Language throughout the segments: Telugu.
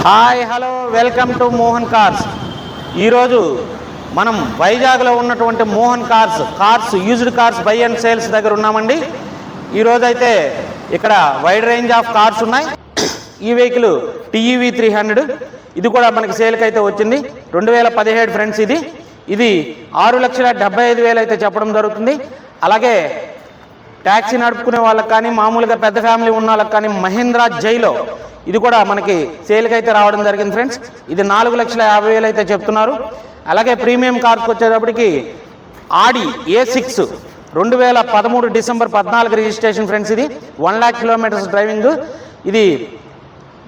Hi hello welcome to Mohan cars. ఈరోజు మనం వైజాగ్లో ఉన్నటువంటి Mohan cars used cars by and sales దగ్గర ఉన్నామండి. ఈరోజు అయితే ఇక్కడ వైడ్ రేంజ్ ఆఫ్ కార్స్ ఉన్నాయి. ఈ వెహికల్ TEV 300 ఇది కూడా మనకి సేల్కి అయితే వచ్చింది. 2017 ఫ్రెండ్స్. ఇది 6,75,000 అయితే చెప్పడం జరుగుతుంది. అలాగే ట్యాక్సీ నడుపుకునే వాళ్ళకి కానీ మామూలుగా పెద్ద ఫ్యామిలీ ఉన్న వాళ్ళకి కానీ మహీంద్రా జైలో ఇది కూడా మనకి సేల్కి అయితే రావడం జరిగింది ఫ్రెండ్స్. ఇది 4,50,000 అయితే చెప్తున్నారు. అలాగే ప్రీమియం కార్కి వచ్చేటప్పటికి ఆడి A6 2013 డిసెంబర్ 14 రిజిస్ట్రేషన్ ఫ్రెండ్స్. ఇది 1 lakh కిలోమీటర్స్ డ్రైవింగ్. ఇది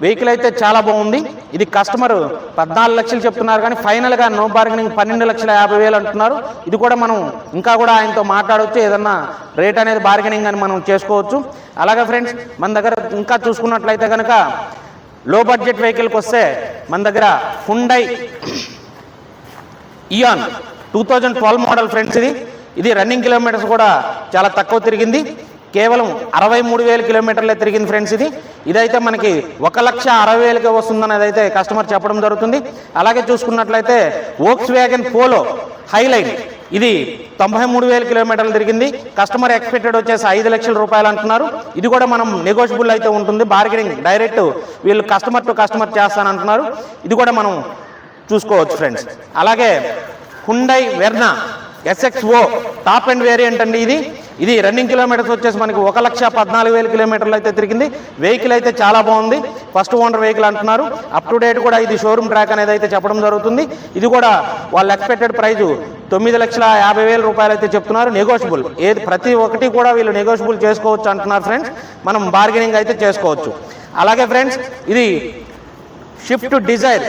వెహికల్ అయితే చాలా బాగుంది. ఇది కస్టమర్ 14 లక్షలు చెప్తున్నారు కానీ ఫైనల్గా నో బార్గెనింగ్ 12,50,000 అంటున్నారు. ఇది కూడా మనం ఇంకా కూడా ఆయనతో మాట్లాడవచ్చు, ఏదన్నా రేట్ అనేది బార్గెనింగ్ అని మనం చేసుకోవచ్చు. అలాగే ఫ్రెండ్స్ మన దగ్గర ఇంకా చూసుకున్నట్లయితే కనుక లో బడ్జెట్ వెహికల్కి వస్తే మన దగ్గర హుండై ఇయాన్ 2012 మోడల్ ఫ్రెండ్స్. ఇది రన్నింగ్ కిలోమీటర్స్ కూడా చాలా తక్కువ తిరిగింది. కేవలం 63,000 కిలోమీటర్లే తిరిగింది ఫ్రెండ్స్. ఇదైతే మనకి 1,60,000కే వస్తుందని అయితే కస్టమర్ చెప్పడం జరుగుతుంది. అలాగే చూసుకున్నట్లయితే వోక్స్ వ్యాగన్ పోలో హైలైట్ ఇది 93,000 కిలోమీటర్లు తిరిగింది. కస్టమర్ ఎక్స్పెక్టెడ్ వచ్చేసి 5 లక్షల రూపాయలు అంటున్నారు. ఇది కూడా మనం నెగోషియబుల్ అయితే ఉంటుంది. బార్గెనింగ్ డైరెక్ట్ వీళ్ళు కస్టమర్ టు కస్టమర్ చేస్తానంటున్నారు. ఇది కూడా మనం చూసుకోవచ్చు ఫ్రెండ్స్. అలాగే Hyundai Verna SXO top and variant అండి. ఇది రన్నింగ్ కిలోమీటర్స్ వచ్చేసి మనకి 1,14,000 కిలోమీటర్లు అయితే తిరిగింది. వెహికల్ అయితే చాలా బాగుంది. ఫస్ట్ ఓనర్ వెహికల్ అంటున్నారు. అప్ టు డేట్ కూడా ఇది షోరూమ్ ట్రాక్ అనేది అయితే చెప్పడం జరుగుతుంది. ఇది కూడా వాళ్ళ ఎక్స్పెక్టెడ్ ప్రైజ్ 9,50,000 రూపాయలు అయితే చెప్తున్నారు. నెగోషియబుల్ ఏది ప్రతి ఒక్కటి కూడా వీళ్ళు నెగోషియబుల్ చేసుకోవచ్చు అంటున్నారు ఫ్రెండ్స్. మనం బార్గెనింగ్ అయితే చేసుకోవచ్చు. అలాగే ఫ్రెండ్స్ ఇది Swift Dzire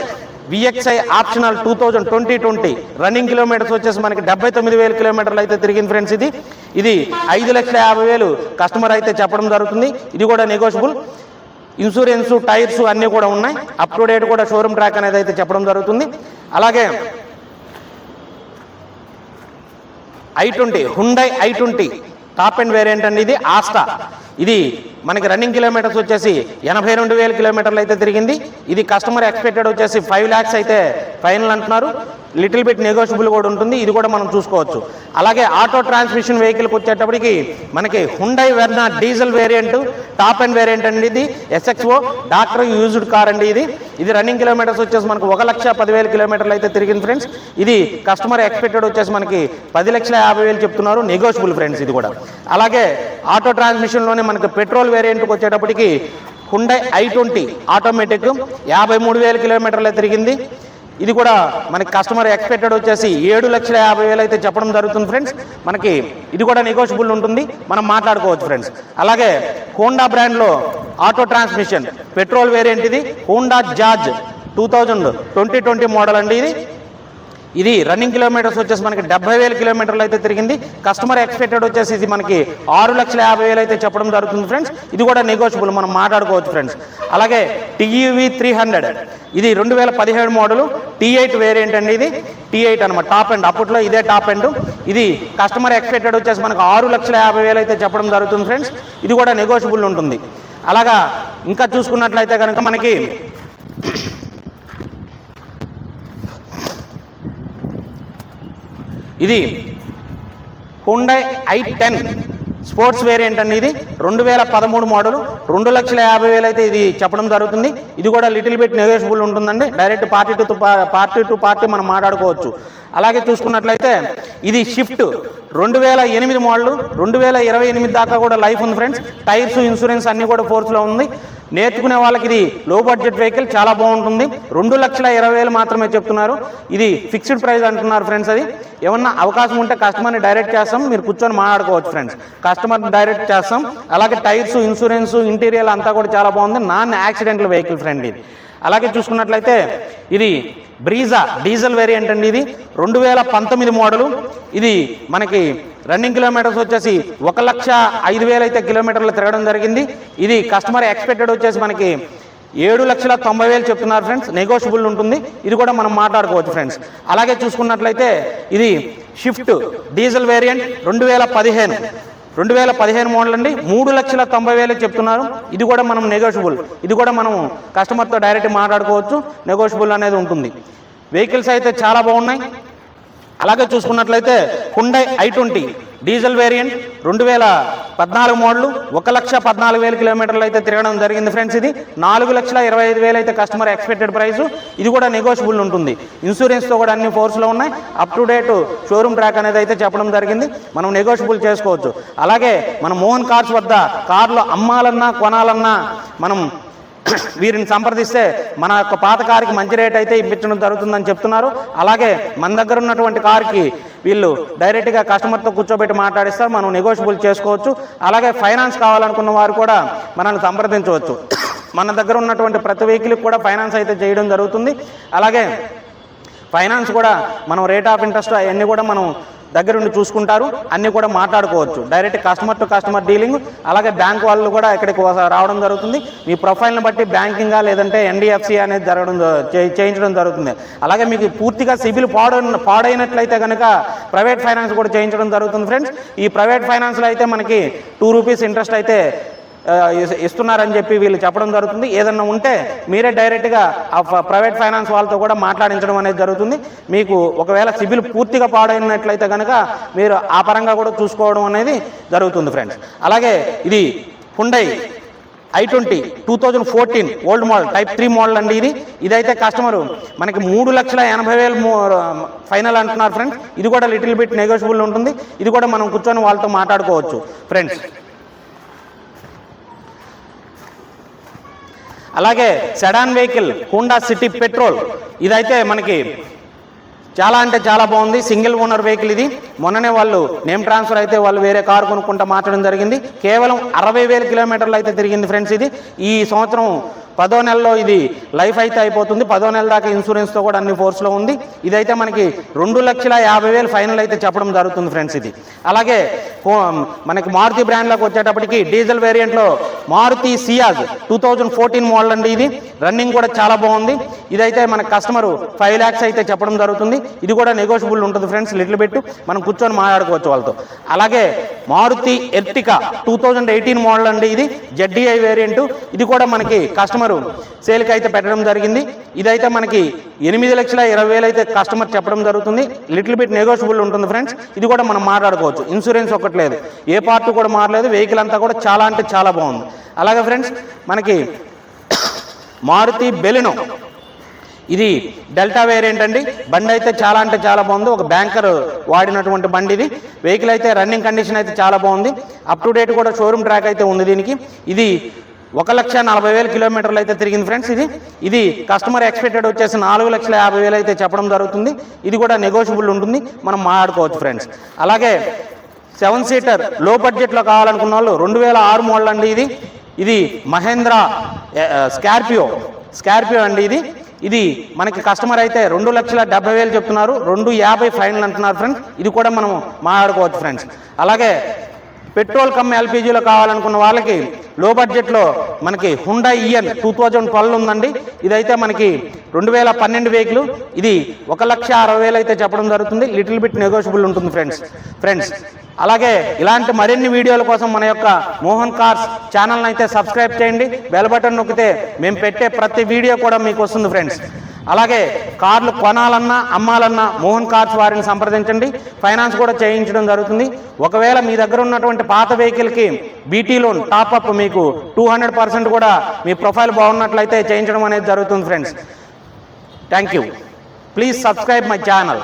VXI optional 2020 running kilometres వచ్చేసి మనకి 79,000 కిలోమీటర్లు అయితే తిరిగింది ఫ్రెండ్స్. ఇది 5,50,000 కస్టమర్ అయితే చెప్పడం జరుగుతుంది. ఇది కూడా నెగోషియబుల్. ఇన్సూరెన్స్ టైర్స్ అన్నీ కూడా ఉన్నాయి. అప్ టు డేట్ కూడా షోరూమ్ ట్రాక్ అనేది అయితే చెప్పడం జరుగుతుంది. అలాగే Hyundai i20 top and variant అండి. ఇది ఆస్టా. ఇది మనకి రన్నింగ్ కిలోమీటర్స్ వచ్చేసి 82,000 కిలోమీటర్లు అయితే తిరిగింది. ఇది కస్టమర్ ఎక్స్పెక్టెడ్ వచ్చేసి 5 lakhs అయితే ఫైనల్ అంటున్నారు. లిటిల్ బిట్ నెగోషియబుల్ కూడా ఉంటుంది. ఇది కూడా మనం చూసుకోవచ్చు. అలాగే ఆటో ట్రాన్స్మిషన్ వెహికల్కి వచ్చేటప్పటికి మనకి Hyundai Verna diesel variant top and variant అండి. ఇది SXO డాక్టర్ యూజ్డ్ కార్ అండి. ఇది రన్నింగ్ కిలోమీటర్స్ వచ్చేసి మనకు 1,10,000 కిలోమీటర్లు అయితే తిరిగింది ఫ్రెండ్స్. ఇది కస్టమర్ ఎక్స్పెక్టెడ్ వచ్చేసి మనకి 10,50,000 చెప్తున్నారు. నెగోషియబుల్ ఫ్రెండ్స్ ఇది కూడా. అలాగే ఆటో ట్రాన్స్మిషన్లోనే మనకి పెట్రోల్ వేరియంట్కి వచ్చేటప్పటికి హుండై i20 ఆటోమేటిక్ 53,000 కిలోమీటర్లు తిరిగింది. ఇది కూడా మనకి కస్టమర్ ఎక్స్పెక్టెడ్ వచ్చేసి 7,50,000 అయితే చెప్పడం జరుగుతుంది ఫ్రెండ్స్. మనకి ఇది కూడా నెగోషియబుల్ ఉంటుంది, మనం మాట్లాడుకోవచ్చు ఫ్రెండ్స్. అలాగే హోండా బ్రాండ్లో ఆటో ట్రాన్స్మిషన్ పెట్రోల్ వేరియంట్ ఇది హోండా జాజ్ 2020 మోడల్ అండి. ఇది రన్నింగ్ కిలోమీటర్స్ వచ్చేసి మనకి 70,000 కిలోమీటర్లు అయితే తిరిగింది. కస్టమర్ ఎక్స్పెక్టెడ్ వచ్చేసి ఇది మనకి 6,50,000 అయితే చెప్పడం జరుగుతుంది ఫ్రెండ్స్. ఇది కూడా నెగోషియబుల్, మనం మాట్లాడుకోవచ్చు ఫ్రెండ్స్. అలాగే TEV 300 ఇది 2017 మోడల్ T8 వేరియంట్ అండి. ఇది T8 అనమాట, టాప్ ఎండ్. అప్పట్లో ఇదే టాప్ ఎండ్. ఇది కస్టమర్ ఎక్స్పెక్టెడ్ వచ్చేసి మనకు 6,50,000 అయితే చెప్పడం జరుగుతుంది ఫ్రెండ్స్. ఇది కూడా నెగోషియబుల్ ఉంటుంది. అలాగా ఇంకా చూసుకున్నట్లయితే కనుక మనకి ఇది హుండై i10 స్పోర్ట్స్ వేరియంట్ అండి. ఇది 2013 మోడల్ 2,50,000 అయితే ఇది చెప్పడం జరుగుతుంది. ఇది కూడా లిటిల్ బిట్ నెగోషియబుల్ ఉంటుందండి. డైరెక్ట్ పార్టీ టు పార్టీ మనం మాట్లాడుకోవచ్చు. అలాగే చూసుకున్నట్లయితే ఇది షిఫ్ట్ 2008 మోడల్ 2028 దాకా కూడా లైఫ్ ఉంది ఫ్రెండ్స్. టైర్స్ ఇన్సూరెన్స్ అన్నీ కూడా ఫోర్స్లో ఉంది. నేర్చుకునే వాళ్ళకి ఇది లో బడ్జెట్ వెహికల్ చాలా బాగుంటుంది. 2,20,000 మాత్రమే చెప్తున్నారు. ఇది ఫిక్స్డ్ ప్రైస్ అంటున్నారు ఫ్రెండ్స్. అది ఏమన్నా అవకాశం ఉంటే కస్టమర్ని డైరెక్ట్ చేస్తాం, మీరు కూర్చొని మాట్లాడుకోవచ్చు ఫ్రెండ్స్. కస్టమర్ని డైరెక్ట్ చేస్తాం. అలాగే టైర్స్ ఇన్సూరెన్స్ ఇంటీరియర్ అంతా కూడా చాలా బాగుంది. నాన్ యాక్సిడెంటల్ వెహికల్ ఫ్రెండ్ ఇది. అలాగే చూసుకున్నట్లయితే ఇది బ్రీజా డీజిల్ వేరియంట్ అండి. ఇది 2019 మోడలు. ఇది మనకి రన్నింగ్ కిలోమీటర్స్ వచ్చేసి 1,05,000 అయితే కిలోమీటర్లు తిరగడం జరిగింది. ఇది కస్టమర్ ఎక్స్పెక్టెడ్ వచ్చేసి మనకి 7,90,000 చెప్తున్నారు ఫ్రెండ్స్. నెగోషియబుల్ ఉంటుంది. ఇది కూడా మనం మాట్లాడుకోవచ్చు ఫ్రెండ్స్. అలాగే చూసుకున్నట్లయితే ఇది షిఫ్ట్ డీజిల్ వేరియంట్ 2015 2015 మోడల్ అండి, 3,90,000 చెప్తున్నారు. ఇది కూడా మనం నెగోషియబుల్, ఇది కూడా మనం కస్టమర్తో డైరెక్ట్ మాట్లాడుకోవచ్చు, నెగోషియబుల్ అనేది ఉంటుంది. వెహికల్స్ అయితే చాలా బాగున్నాయి. అలాగే చూసుకున్నట్లయితే Hyundai i20 diesel variant 2014 model 1,14,000 కిలోమీటర్లు అయితే తిరగడం జరిగింది ఫ్రెండ్స్. ఇది 4,25,000 అయితే కస్టమర్ ఎక్స్పెక్టెడ్ ప్రైస్. ఇది కూడా నెగోషియబుల్ ఉంటుంది. ఇన్సూరెన్స్తో కూడా అన్ని ఫోర్స్లో ఉన్నాయి. Up to date showroom track అనేది అయితే చెప్పడం జరిగింది. మనం నెగోషియబుల్ చేసుకోవచ్చు. అలాగే మన మోహన్ కార్స్ వద్ద కార్లు అమ్మాలన్నా కొనాలన్నా మనం వీరిని సంప్రదిస్తే మన యొక్క పాత కారుకి మంచి రేట్ అయితే ఇప్పించడం జరుగుతుందని చెప్తున్నారు. అలాగే మన దగ్గర ఉన్నటువంటి కారుకి వీళ్ళు డైరెక్ట్గా కస్టమర్తో కూర్చోబెట్టి మాట్లాడిస్తారు, మనం నెగోషియబుల్ చేసుకోవచ్చు. అలాగే ఫైనాన్స్ కావాలనుకున్న వారు కూడా మనల్ని సంప్రదించవచ్చు. మన దగ్గర ఉన్నటువంటి ప్రతి వెహికల్కి కూడా ఫైనాన్స్ అయితే చేయడం జరుగుతుంది. అలాగే ఫైనాన్స్ కూడా మనం రేట్ ఆఫ్ ఇంట్రెస్ట్ అవన్నీ కూడా మనం దగ్గరుండి చూసుకుంటారు, అన్నీ కూడా మాట్లాడుకోవచ్చు. Direct customer to customer dealing. అలాగే బ్యాంక్ వాళ్ళు కూడా ఇక్కడికి రావడం జరుగుతుంది. మీ ప్రొఫైల్ని బట్టి బ్యాంకింగా లేదంటే NDFC అనేది చేయించడం జరుగుతుంది. అలాగే మీకు పూర్తిగా సిబిల్ పాడైనట్లయితే కనుక ప్రైవేట్ ఫైనాన్స్ కూడా చేయించడం జరుగుతుంది ఫ్రెండ్స్. ఈ ప్రైవేట్ ఫైనాన్స్లో అయితే మనకి ₹2 ఇంట్రెస్ట్ అయితే ఇస్తున్నారని చెప్పి వీళ్ళు చెప్పడం జరుగుతుంది. ఏదన్నా ఉంటే మీరే డైరెక్ట్గా ఆ ప్రైవేట్ ఫైనాన్స్ వాళ్ళతో కూడా మాట్లాడించడం అనేది జరుగుతుంది. మీకు ఒకవేళ సిబిల్ పూర్తిగా పాడైనట్లయితే కనుక మీరు ఆ పరంగా కూడా చూసుకోవడం అనేది జరుగుతుంది ఫ్రెండ్స్. అలాగే ఇది Hyundai i20 2014 old model type 3 model అండి. ఇదైతే కస్టమరు మనకి 3,80,000 ఫైనల్ అంటున్నారు ఫ్రెండ్స్. ఇది కూడా లిటిల్ బిట్ నెగోషియబుల్ ఉంటుంది. ఇది కూడా మనం కూర్చొని వాళ్ళతో మాట్లాడుకోవచ్చు ఫ్రెండ్స్. అలాగే sedan vehicle Honda city petrol, ఇదైతే మనకి చాలా అంటే చాలా బాగుంది. సింగిల్ ఓనర్ వెహికల్ ఇది. మొన్ననే వాళ్ళు నేమ్ ట్రాన్స్ఫర్ అయితే వాళ్ళు వేరే కారు కొనుక్కుంటా మార్చడం జరిగింది. కేవలం 60,000 కిలోమీటర్లు అయితే తిరిగింది ఫ్రెండ్స్. ఇది ఈ సంవత్సరం 10వ నెలలో ఇది లైఫ్ అయితే అయిపోతుంది. 10వ నెల దాకా ఇన్సూరెన్స్తో కూడా అన్ని ఫోర్స్లో ఉంది. ఇదైతే మనకి 2,50,000 ఫైనల్ అయితే చెప్పడం జరుగుతుంది ఫ్రెండ్స్. ఇది అలాగే మనకి మారుతి బ్రాండ్లోకి వచ్చేటప్పటికి డీజిల్ వేరియంట్లో మారుతి సియాజ్ 2014 మోడల్ అండి. ఇది రన్నింగ్ కూడా చాలా బాగుంది. ఇదైతే మన కస్టమరు 5 lakhs అయితే చెప్పడం జరుగుతుంది. ఇది కూడా నెగోషియబుల్ ఉంటుంది ఫ్రెండ్స్. లిటిల్ బిట్ మనం కూర్చొని మాట్లాడుకోవచ్చు వాళ్ళతో. అలాగే మారుతి ఎర్టికా 2018 మోడల్ అండి. ఇది ZDI వేరియంట్. ఇది కూడా మనకి కస్టమర్ సేల్కి అయితే పెట్టడం జరిగింది. ఇదైతే మనకి 8,20,000 అయితే కస్టమర్ చెప్పడం జరుగుతుంది. లిటిల్ బిట్ నెగోషియబుల్ ఉంటుంది ఫ్రెండ్స్. ఇది కూడా మనం మాట్లాడుకోవచ్చు. ఇన్సూరెన్స్ ఒకట్లేదు, ఏ పార్ట్ కూడా మారలేదు. వెహికల్ అంతా కూడా చాలా అంటే చాలా బాగుంది. అలాగే ఫ్రెండ్స్ మనకి మారుతి బెలినో, ఇది డెల్టా వేరియంట్ అండి. బండి అయితే చాలా అంటే చాలా బాగుంది. ఒక బ్యాంకర్ వాడినటువంటి బండి ఇది. వెహికల్ అయితే రన్నింగ్ కండిషన్ అయితే చాలా బాగుంది. అప్ టు డేట్ కూడా షోరూమ్ ట్రాక్ అయితే ఉంది దీనికి. ఇది 1,40,000 కిలోమీటర్లు అయితే తిరిగింది ఫ్రెండ్స్. ఇది కస్టమర్ ఎక్స్పెక్టెడ్ వచ్చేసి 4,50,000 అయితే చెప్పడం జరుగుతుంది. ఇది కూడా నెగోషియబుల్ ఉంటుంది, మనం మాట్లాడుకోవచ్చు ఫ్రెండ్స్. అలాగే 7 సీటర్ లో బడ్జెట్లో కావాలనుకున్న వాళ్ళు 2006 మోడల్ అండి. ఇది మహేంద్ర స్కార్పియో అండి. ఇది మనకి కస్టమర్ అయితే 2,70,000 చెప్తున్నారు. 2,50,000 ఫైనల్ అంటున్నారు ఫ్రెండ్స్. ఇది కూడా మనం మాట్లాడుకోవచ్చు ఫ్రెండ్స్. అలాగే పెట్రోల్ కమ్ LPGలో కావాలనుకున్న వాళ్ళకి లో బడ్జెట్లో మనకి హుండా ఇయన్ 2012 ఉందండి. ఇదైతే మనకి 2012 వెహికల్. ఇది 1,60,000 అయితే చెప్పడం జరుగుతుంది. లిటిల్ బిట్ నెగోషియబుల్ ఉంటుంది ఫ్రెండ్స్. అలాగే ఇలాంటి మరిన్ని వీడియోల కోసం మన యొక్క మోహన్ కార్స్ ఛానల్ని అయితే సబ్స్క్రైబ్ చేయండి. బెల్ బటన్ నొక్కితే మేము పెట్టే ప్రతి వీడియో కూడా మీకు వస్తుంది ఫ్రెండ్స్. అలాగే కార్లు కొనాలన్నా అమ్మాలన్నా మోహన్ కార్స్ వారిని సంప్రదించండి. ఫైనాన్స్ కూడా చేయించడం జరుగుతుంది. ఒకవేళ మీ దగ్గర ఉన్నటువంటి పాత వెహికల్కి BT లోన్ టాప్అప్ మీకు 200% కూడా మీ ప్రొఫైల్ బాగున్నట్లయితే చేయించడం అనేది జరుగుతుంది friends. Thank you. Please subscribe my channel.